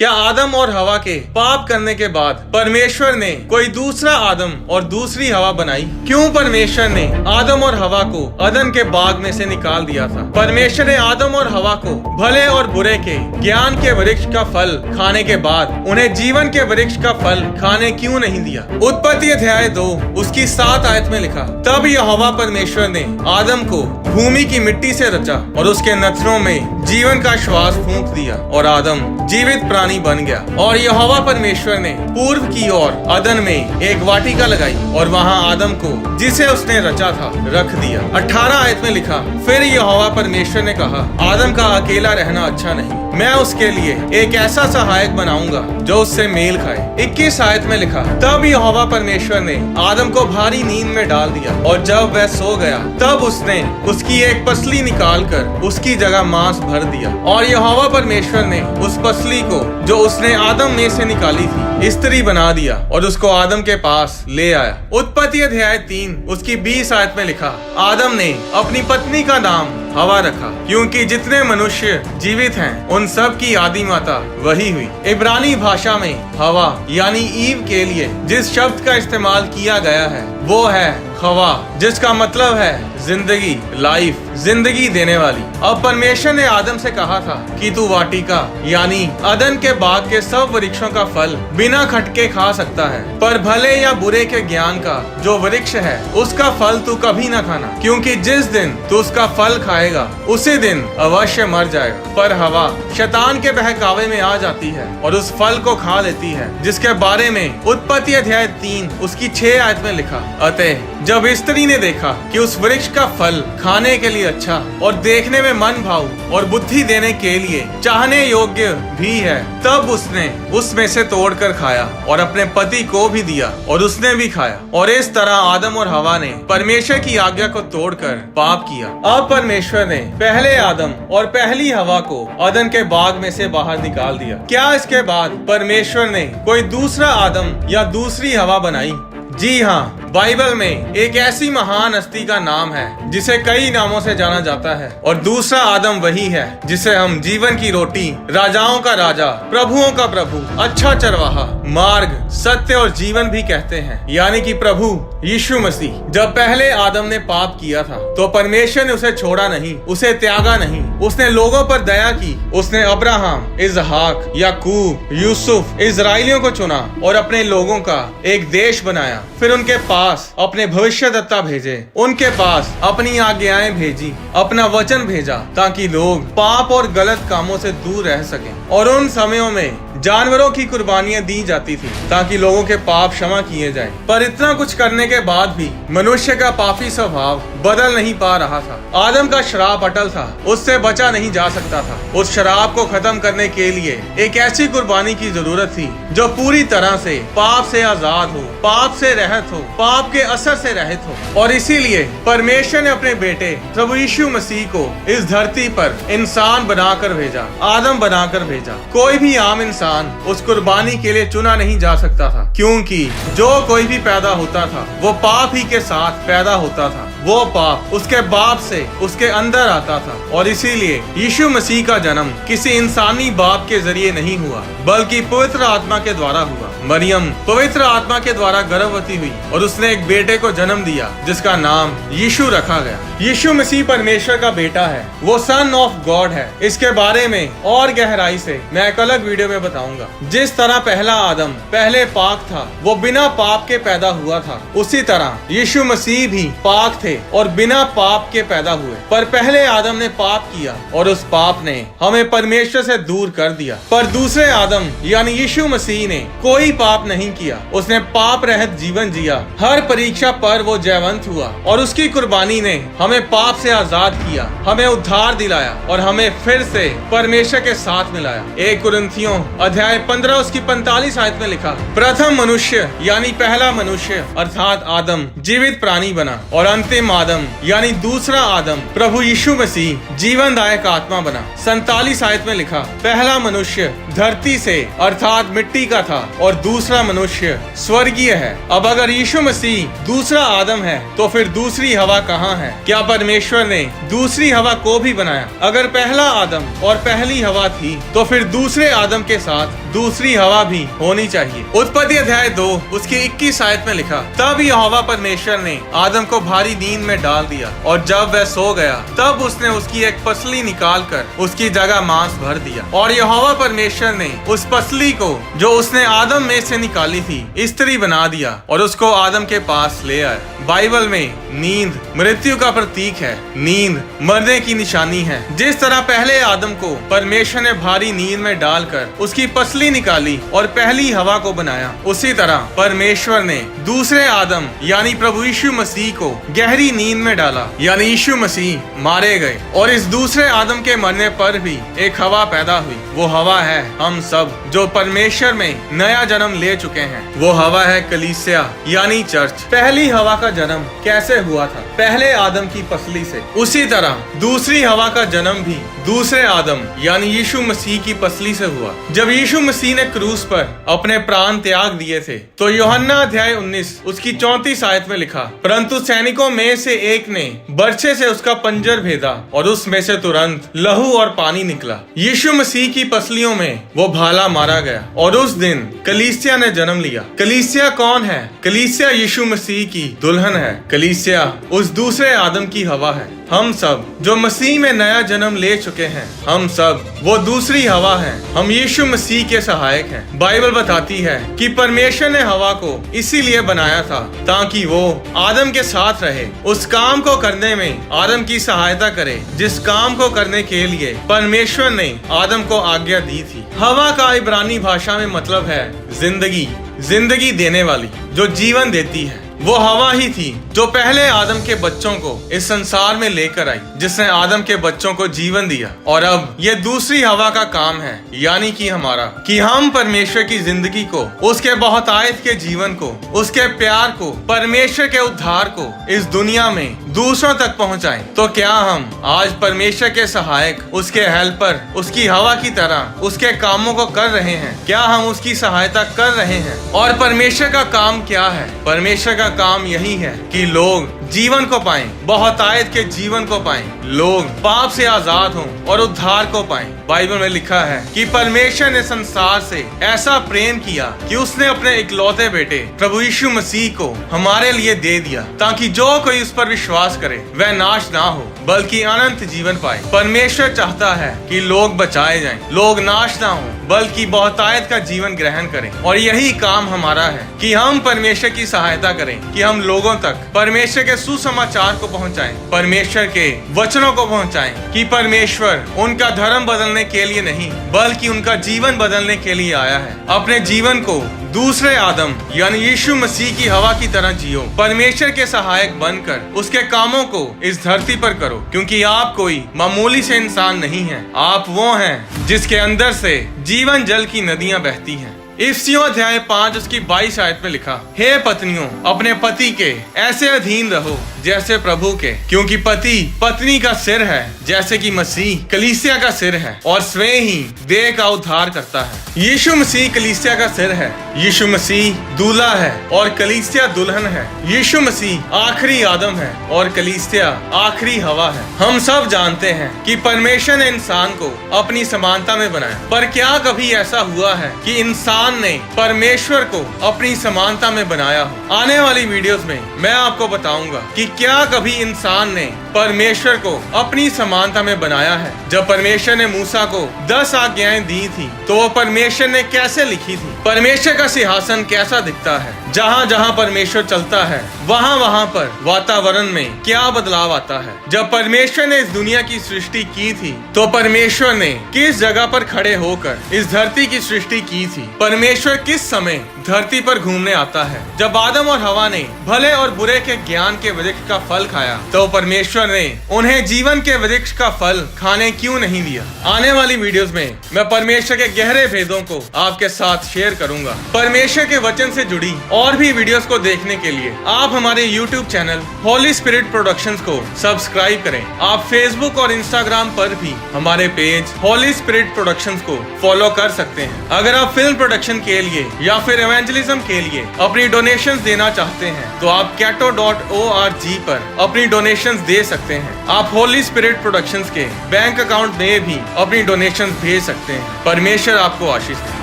क्या आदम और हवा के पाप करने के बाद परमेश्वर ने कोई दूसरा आदम और दूसरी हवा बनाई? क्यों परमेश्वर ने आदम और हवा को अदन के बाग में से निकाल दिया था? परमेश्वर ने आदम और हवा को भले और बुरे के ज्ञान के वृक्ष का फल खाने के बाद उन्हें जीवन के वृक्ष का फल खाने क्यों नहीं दिया? उत्पत्ति अध्याय 2 उसकी 7 आयत में लिखा, तब यहोवा परमेश्वर ने आदम को भूमि की मिट्टी से रचा और उसके नथनों में जीवन का श्वास फूंक दिया और आदम जीवित प्राणी बन गया। और यहोवा परमेश्वर ने पूर्व की ओर अदन में एक वाटिका लगाई और वहां आदम को जिसे उसने रचा था रख दिया। 18 आयत में लिखा, फिर यहोवा परमेश्वर ने कहा, आदम का अकेला रहना अच्छा नहीं, मैं उसके लिए एक ऐसा सहायक बनाऊंगा जो उससे मेल खाए। 21 आयत में लिखा, तब यहोवा परमेश्वर ने आदम को भारी नींद में डाल दिया और जब वह सो गया तब उसने उसकी एक पसली निकाल कर उसकी जगह मांस भर दिया। और यहोवा परमेश्वर ने उस पसली को जो उसने आदम में से निकाली थी स्त्री बना दिया और उसको आदम के पास ले आया। उत्पत्ति अध्याय 3 उसकी 20 आयत में लिखा, आदम ने अपनी पत्नी का नाम हवा रखा क्योंकि जितने मनुष्य जीवित हैं उन सब की आदि माता वही हुई। इब्रानी भाषा में हवा यानी ईव के लिए जिस शब्द का इस्तेमाल किया गया है वो है हवा, जिसका मतलब है जिंदगी, लाइफ, जिंदगी देने वाली। अब परमेश्वर ने आदम से कहा था कि तू वाटिका यानी अदन के बाग के सब वृक्षों का फल बिना खटके खा सकता है, पर भले या बुरे के ज्ञान का जो वृक्ष है उसका फल तू कभी न खाना, क्योंकि जिस दिन तू उसका फल खाएगा उसी दिन अवश्य मर जाएगा। पर हवा शैतान के बहकावे में आ जाती है और उस फल को खा लेती है, जिसके बारे में उत्पत्ति अध्याय 3 उसकी 6 आयत में लिखा, अतः जब स्त्री ने देखा कि उस वृक्ष का फल खाने के लिए अच्छा और देखने में मन भाऊ और बुद्धि देने के लिए चाहने योग्य भी है, तब उसने उसमें से तोड़कर खाया और अपने पति को भी दिया और उसने भी खाया। और इस तरह आदम और हवा ने परमेश्वर की आज्ञा को तोड़कर पाप किया। अब परमेश्वर ने पहले आदम और पहली हवा को अदन के बाग में से बाहर निकाल दिया। क्या इसके बाद परमेश्वर ने कोई दूसरा आदम या दूसरी हवा बनाई? जी हाँ, बाइबल में एक ऐसी महान हस्ती का नाम है जिसे कई नामों से जाना जाता है और दूसरा आदम वही है जिसे हम जीवन की रोटी, राजाओं का राजा, प्रभुओं का प्रभु, अच्छा चरवाहा, मार्ग, सत्य और जीवन भी कहते हैं, यानी कि प्रभु यीशु मसीह। जब पहले आदम ने पाप किया था तो परमेश्वर ने उसे छोड़ा नहीं, उसे त्यागा नहीं, उसने लोगों पर दया की। उसने अब्राहम, इजहाक, याकूब, यूसुफ, इजराइलियों को चुना और अपने लोगों का एक देश बनाया। फिर उनके पास अपने भविष्यद्वक्ता भेजे, उनके पास अपनी आज्ञाएं भेजी, अपना वचन भेजा ताकि लोग पाप और गलत कामों से दूर रह सकें। और उन समयों में जानवरों की कुर्बानियां दी जाती थी ताकि लोगों के पाप क्षमा किए जाएं। पर इतना कुछ करने के बाद भी मनुष्य का पापी स्वभाव बदल नहीं पा रहा था। आदम का श्राप अटल था, उससे बचा नहीं जा सकता था। उस श्राप को खत्म करने के लिए एक ऐसी कुर्बानी की जरूरत थी जो पूरी तरह से पाप से आजाद हो, पाप से रहित हो, पाप के असर से रहित हो। और इसीलिए परमेश्वर ने अपने बेटे प्रभु यीशु मसीह को इस धरती पर इंसान बनाकर भेजा, आदम बनाकर भेजा। कोई भी आम इंसान उस कुर्बानी के लिए चुना नहीं जा सकता था, क्योंकि जो कोई भी पैदा होता था वो पाप ही के साथ पैदा होता था। वो पाप उसके बाप से उसके अंदर आता था और इसीलिए यीशु मसीह का जन्म किसी इंसानी बाप के जरिए नहीं हुआ बल्कि पवित्र आत्मा के द्वारा हुआ। मरियम पवित्र आत्मा के द्वारा गर्भवती हुई और उसने एक बेटे को जन्म दिया जिसका नाम यीशु रखा गया। यीशु मसीह परमेश्वर का बेटा है, वो सन ऑफ गॉड है। इसके बारे में और गहराई से मैं एक अलग वीडियो में बताऊंगा। जिस तरह पहला आदम पहले पाक था, वो बिना पाप के पैदा हुआ था, उसी तरह यीशु मसीह भी पाक थे और बिना पाप के पैदा हुए। पर पहले आदम ने पाप किया और उस पाप ने हमें परमेश्वर से दूर कर दिया। पर दूसरे आदम यानी यीशु मसीह ने कोई पाप नहीं किया, उसने पाप रहित जीवन जिया। हर परीक्षा पर वो जयवंत हुआ और उसकी कुर्बानी ने हमें पाप से आजाद किया, हमें उद्धार दिलाया और हमें फिर से परमेश्वर के साथ मिलाया। 1 कुरिन्थियों अध्याय 15 उसकी 45 आयत में लिखा, प्रथम मनुष्य यानी पहला मनुष्य अर्थात आदम जीवित प्राणी बना और अंतिम आदम यानी दूसरा आदम प्रभु यीशु मसीह जीवनदायक आत्मा बना। 47 आयत में लिखा, पहला मनुष्य धरती से अर्थात मिट्टी का था और दूसरा मनुष्य स्वर्गीय है। अब अगर यीशु मसीह दूसरा आदम है तो फिर दूसरी हवा कहाँ है? क्या परमेश्वर ने दूसरी हवा को भी बनाया? अगर पहला आदम और पहली हवा थी तो फिर दूसरे आदम के साथ दूसरी हवा भी होनी चाहिए। उत्पत्ति अध्याय 2 उसकी 21 आयत में लिखा, तब यहोवा परमेश्वर ने आदम को भारी नींद में डाल दिया और जब वह सो गया तब उसने उसकी एक पसली निकाल कर उसकी जगह मांस भर दिया। और यहोवा परमेश्वर ने उस पसली को जो उसने आदम में से निकाली थी स्त्री बना दिया और उसको आदम के पास ले आए। बाइबल में नींद मृत्यु का प्रतीक है, नींद मरने की निशानी है। जिस तरह पहले आदम को परमेश्वर ने भारी नींद में डालकर उसकी पसली निकाली और पहली हवा को बनाया, उसी तरह परमेश्वर ने दूसरे आदम यानी प्रभु यीशु मसीह को गहरी नींद में डाला, यानी यीशु मसीह मारे गए और इस दूसरे आदम के मरने पर भी एक हवा पैदा हुई। वो हवा है हम सब जो परमेश्वर में नया जन्म ले चुके हैं। वो हवा है कलीसिया यानी चर्च। पहली हवा का जन्म कैसे हुआ था? पहले आदम की पसली से। उसी तरह दूसरी हवा का जन्म भी दूसरे आदम यानी यीशु मसीह की पसली से हुआ। जब यीशु मसीह ने क्रूस पर अपने प्राण त्याग दिए थे तो यूहन्ना अध्याय 19 उसकी 34 आयत में लिखा, परंतु सैनिकों में से एक ने बर्छे से उसका पंजर भेदा और उसमें से तुरंत लहू और पानी निकला। यीशु मसीह की पसलियों में वो भाला मारा गया और उस दिन कलीसिया ने जन्म लिया। कलीसिया कौन है? कलीसिया यीशु मसीह की दुल्हन है। कलीसिया उस दूसरे आदम की हवा है। हम सब जो मसीह में नया जन्म ले चुके हैं, हम सब वो दूसरी हवा है। हम यीशु मसीह के सहायक हैं। बाइबल बताती है कि परमेश्वर ने हवा को इसीलिए बनाया था ताकि वो आदम के साथ रहे, उस काम को करने में आदम की सहायता करे जिस काम को करने के लिए परमेश्वर ने आदम को आज्ञा दी थी। हवा का इब्रानी भाषा में मतलब है जिंदगी, जिंदगी देने वाली, जो जीवन देती है। वो हवा ही थी जो पहले आदम के बच्चों को इस संसार में लेकर आई, जिसने आदम के बच्चों को जीवन दिया। और अब ये दूसरी हवा का काम है, यानी कि हमारा, कि हम परमेश्वर की जिंदगी को, उसके बहुतायत के जीवन को, उसके प्यार को, परमेश्वर के उद्धार को इस दुनिया में दूसरों तक पहुंचाएं। तो क्या हम आज परमेश्वर के सहायक, उसके हेल्पर, उसकी हवा की तरह उसके कामों को कर रहे हैं? क्या हम उसकी सहायता कर रहे हैं? और परमेश्वर का काम क्या है? परमेश्वर का काम यही है कि लोग जीवन को पाएं, बहुतायत के जीवन को पाएं, लोग पाप से आजाद हों और उद्धार को पाएं। बाइबल में लिखा है कि परमेश्वर ने संसार से ऐसा प्रेम किया कि उसने अपने इकलौते बेटे प्रभु यीशु मसीह को हमारे लिए दे दिया, ताकि जो कोई उस पर विश्वास करे वह नाश ना हो बल्कि अनंत जीवन पाए। परमेश्वर चाहता है कि लोग बचाए जाएं, लोग नाश ना हो बल्कि बहुतायत का जीवन ग्रहण करें। और यही काम हमारा है कि हम परमेश्वर की सहायता करें, कि हम लोगों तक परमेश्वर के सुसमाचार को पहुंचाएं, परमेश्वर के वचनों को पहुंचाएं, कि परमेश्वर उनका धर्म बदलने के लिए नहीं बल्कि उनका जीवन बदलने के लिए आया है। अपने जीवन को दूसरे आदम यानी यीशु मसीह की हवा की तरह जियो, परमेश्वर के सहायक बनकर उसके कामों को इस धरती पर करो, क्योंकि आप कोई मामूली से इंसान नहीं हैं। आप वो हैं जिसके अंदर से जीवन जल की नदियां बहती हैं। इफ्सियों अध्याय 5 उसकी 22 आयत में लिखा, हे पत्नियों अपने पति के ऐसे अधीन रहो जैसे प्रभु के, क्योंकि पति पत्नी का सिर है जैसे कि मसीह कलीसिया का सिर है और स्वयं ही देह का उद्धार करता है। यीशु मसीह कलीसिया का सिर है, यीशु मसीह दूल्हा है और कलीसिया दुल्हन है। यीशु मसीह आखिरी आदम है और कलीसिया आखिरी हवा है। हम सब जानते हैं कि परमेश्वर ने इंसान को अपनी समानता में बनाया, पर क्या कभी ऐसा हुआ है कि इंसान ने परमेश्वर को अपनी समानता में बनाया हो? आने वाली वीडियोस में मैं आपको बताऊंगा कि क्या कभी इंसान ने परमेश्वर को अपनी समानता में बनाया है। जब परमेश्वर ने मूसा को 10 आज्ञाएं दी थी तो वो परमेश्वर ने कैसे लिखी थी? परमेश्वर का सिंहासन कैसा दिखता है? जहाँ जहाँ परमेश्वर चलता है वहाँ वहाँ पर वातावरण में क्या बदलाव आता है? जब परमेश्वर ने इस दुनिया की सृष्टि की थी तो परमेश्वर ने किस जगह पर खड़े होकर इस धरती की सृष्टि की थी? परमेश्वर किस समय धरती पर घूमने आता है? जब आदम और हवा ने भले और बुरे के ज्ञान के वृक्ष का फल खाया तो परमेश्वर ने उन्हें जीवन के वृक्ष का फल खाने क्यों नहीं दिया? आने वाली वीडियोस में मैं परमेश्वर के गहरे भेदों को आपके साथ शेयर करूंगा। परमेश्वर के वचन से जुड़ी और भी वीडियोस को देखने के लिए आप हमारे YouTube channel Holi spirit productions को सब्सक्राइब करें। आप Facebook और Instagram पर भी हमारे पेज होली स्पिरिट प्रोडक्शंस को फॉलो कर सकते हैं। अगर आप फिल्म प्रोडक्शन के लिए या फिर इवेंजलिज्म के लिए अपनी डोनेशंस देना चाहते हैं तो आप cato.org पर अपनी डोनेशंस दे सकते हैं। आप होली स्पिरिट प्रोडक्शंस के बैंक अकाउंट में भी अपनी डोनेशंस भेज सकते हैं। परमेश्वर आपको आशीष दे।